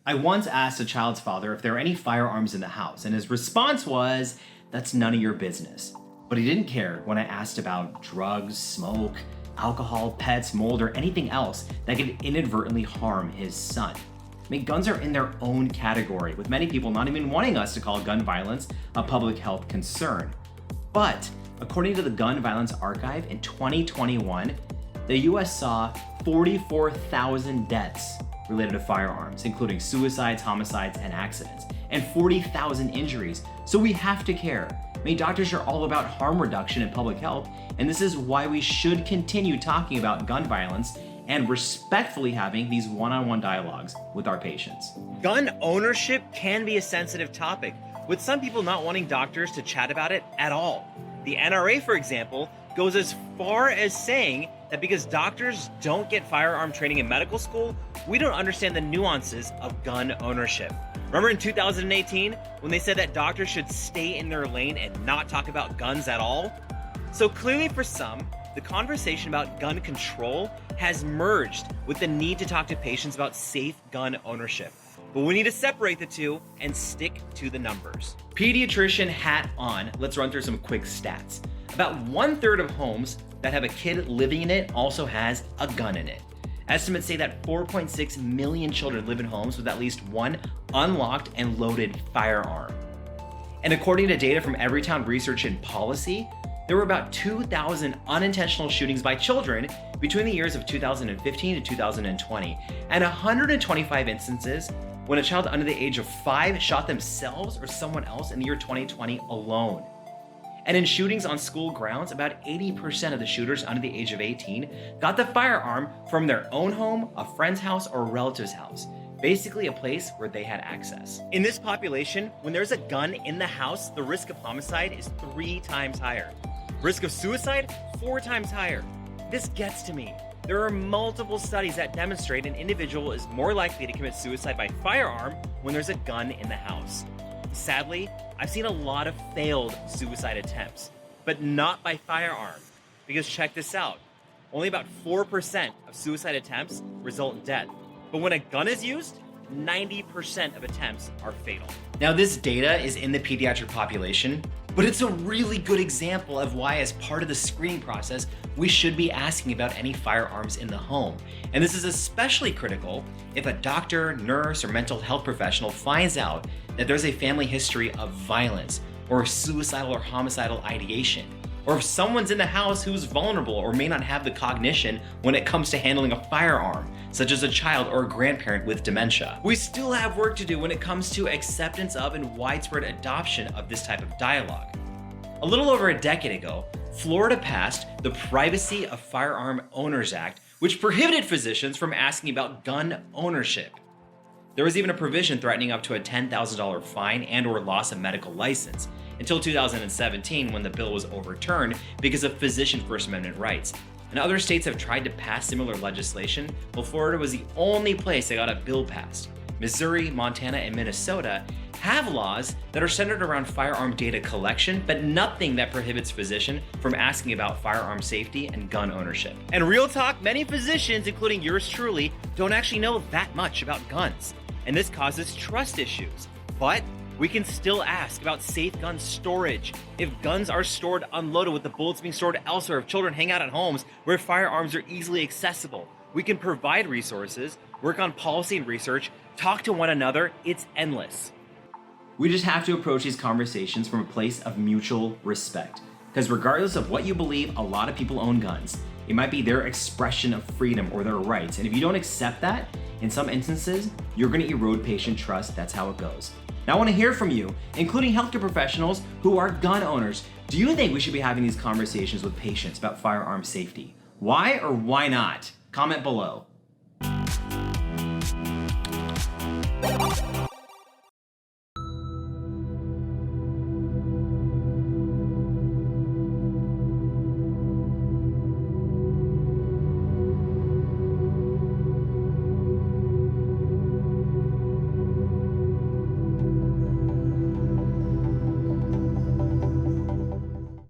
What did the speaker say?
I once asked a child's father if there were any firearms in the house, and his response was, "That's none of your business." But he didn't care when I asked about drugs, smoke, alcohol, pets, mold, or anything else that could inadvertently harm his son. I mean, guns are in their own category, with many people not even wanting us to call gun violence a public health concern. But according to the Gun Violence Archive, in 2021, the US saw 44,000 deaths related to firearms, including suicides, homicides, and accidents, and 40,000 injuries. So we have to care. I mean, doctors are all about harm reduction and public health, and this is why we should continue talking about gun violence and respectfully having these one-on-one dialogues with our patients. Gun ownership can be a sensitive topic, with some people not wanting doctors to chat about it at all. The NRA, for example, goes as far as saying that because doctors don't get firearm training in medical school, we don't understand the nuances of gun ownership. Remember in 2018 when they said that doctors should stay in their lane and not talk about guns at all? So clearly for some, the conversation about gun control has merged with the need to talk to patients about safe gun ownership. But we need to separate the two and stick to the numbers. Pediatrician hat on, let's run through some quick stats. About 1/3 of homes that have a kid living in it also has a gun in it. Estimates say that 4.6 million children live in homes with at least one unlocked and loaded firearm. And according to data from Everytown Research and Policy, there were about 2,000 unintentional shootings by children between the years of 2015 to 2020, and 125 instances when a child under the age of 5 shot themselves or someone else in the year 2020 alone. And in shootings on school grounds, about 80% of the shooters under the age of 18 got the firearm from their own home, a friend's house, or a relative's house. Basically a place where they had access. In this population, when there's a gun in the house, the risk of homicide is 3 times higher. Risk of suicide, 4 times higher. This gets to me. There are multiple studies that demonstrate an individual is more likely to commit suicide by firearm when there's a gun in the house. Sadly, I've seen a lot of failed suicide attempts, but not by firearm. Because check this out, only about 4% of suicide attempts result in death. But when a gun is used, 90% of attempts are fatal. Now, this data is in the pediatric population, but it's a really good example of why, as part of the screening process, we should be asking about any firearms in the home. And this is especially critical if a doctor, nurse, or mental health professional finds out that there's a family history of violence or suicidal or homicidal ideation, or if someone's in the house who's vulnerable or may not have the cognition when it comes to handling a firearm, such as a child or a grandparent with dementia. We still have work to do when it comes to acceptance of and widespread adoption of this type of dialogue. A little over a decade ago, Florida passed the Privacy of Firearm Owners Act, which prohibited physicians from asking about gun ownership. There was even a provision threatening up to a $10,000 fine and/or loss of medical license, until 2017 when the bill was overturned because of physician First Amendment rights. And other states have tried to pass similar legislation, while Florida was the only place that got a bill passed. Missouri, Montana, and Minnesota have laws that are centered around firearm data collection, but nothing that prohibits physicians from asking about firearm safety and gun ownership. And real talk, many physicians, including yours truly, don't actually know that much about guns. And this causes trust issues. But we can still ask about safe gun storage. If guns are stored unloaded with the bullets being stored elsewhere, if children hang out at homes where firearms are easily accessible, we can provide resources, work on policy and research, talk to one another. It's endless. We just have to approach these conversations from a place of mutual respect. Because regardless of what you believe, a lot of people own guns. It might be their expression of freedom or their rights. And if you don't accept that, in some instances, you're going to erode patient trust. That's how it goes. Now, I want to hear from you, including healthcare professionals who are gun owners. Do you think we should be having these conversations with patients about firearm safety? Why or why not? Comment below.